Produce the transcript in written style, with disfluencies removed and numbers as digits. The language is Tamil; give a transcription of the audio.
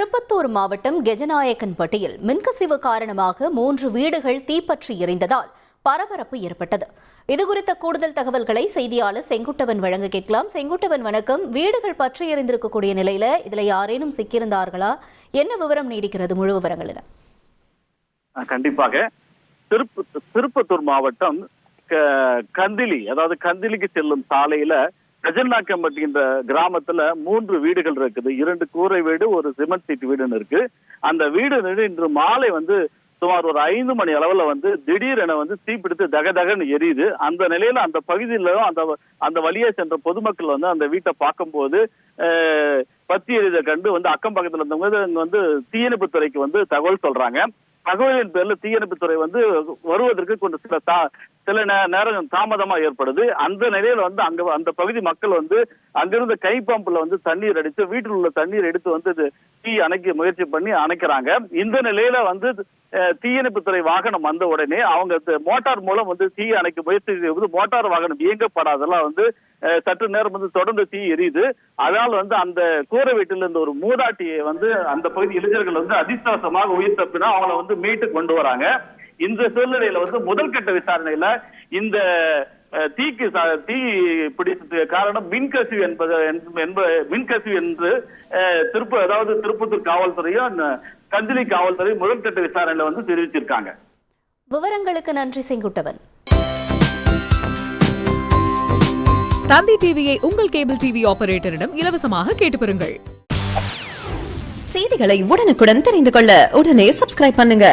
திருப்பத்தூர் மாவட்டம் கெஜநாயக்கன்பட்டியில் மின்கசிவு காரணமாக 3 வீடுகள் தீப்பற்றி எரிந்ததால் பரபரப்பு ஏற்பட்டது. இதுகுறித்த கூடுதல் தகவல்களை செய்தியாளர் செங்குட்டவன் வழங்க கேட்கலாம். செங்குட்டவன் வணக்கம். வீடுகள் பற்றி எரிந்திருக்கக்கூடிய நிலையில இதுல யாரேனும் சிக்கியிருந்தார்களா? என்ன விவரம் நீடிக்கிறது? முழு விவரங்கள் என்ன? கண்டிப்பாக திருப்பத்தூர் மாவட்டம் கந்திலி, அதாவது கந்திலிக்கு செல்லும் சாலையில கஜநாயக்கன்பட்டி என்ற கிராமத்துல 3 வீடுகள் இருக்குது. 2 கூரை வீடு, ஒரு சிமெண்ட் சீட் வீடுன்னு இருக்கு. அந்த வீடு இன்று மாலை சுமார் ஒரு 5 மணி அளவுல திடீரென தீப்பிடித்து தகதகன்னு எரியுது. அந்த நிலையில அந்த பகுதியில அந்த வழியே சென்ற பொதுமக்கள் அந்த வீட்டை பார்க்கும்போது பத்தி எரித கண்டு அக்கம் பக்கத்துல இருந்தவங்க தீயணைப்புத்துறைக்கு தகவல் சொல்றாங்க. தகவலின் பேர்ல தீயணைப்புத்துறை வருவதற்கு கொஞ்சம் சில நேரம் தாமதமா ஏற்படுது. அந்த நிலையில அங்க அந்த பகுதி மக்கள் அங்கிருந்த கை பம்புல தண்ணீர் அடித்து வீட்டில் உள்ள தண்ணீர் எடுத்து தீ அணைக்க முயற்சி பண்ணி அணைக்கிறாங்க. இந்த நிலையில தீயணைப்புத்துறை வாகனம் வந்த உடனே அவங்க மோட்டார் மூலம் தீ அணைக்க முயற்சி செய்வது மோட்டார் வாகனம் இயங்கப்படாதெல்லாம் சற்று நேரம் தொடர்ந்து தீ எரியுது. அதனால் அந்த கூரை வீட்டில் இருந்த ஒரு மூதாட்டியை அந்த பகுதி இளைஞர்கள் அதிர்ஷ்டவசமாக உயிர் தப்பினா அவங்களை மீட்டு கொண்டு வராங்க. இந்த சூழ்நிலையில முதல் கட்ட விசாரணையில இந்த தீ பிடித்ததுக்கு காரணம் மின்கசிவு மின்கசிவு என்று திருப்பத்தூர் காவல்துறையும் கந்திலி காவல்துறை முதல் கட்ட விசாரணையில தெரிவிச்சிருக்காங்க. விவரங்களுக்கு நன்றி செங்குட்டவன். தந்தி டிவியை உங்கள் கேபிள் டிவி ஆபரேட்டரிடம் இலவசமாக கேட்டு பெறுங்கள். செய்திகளை உடனுக்குடன் தெரிந்து கொள்ள உடனே சப்ஸ்கிரைப் பண்ணுங்க.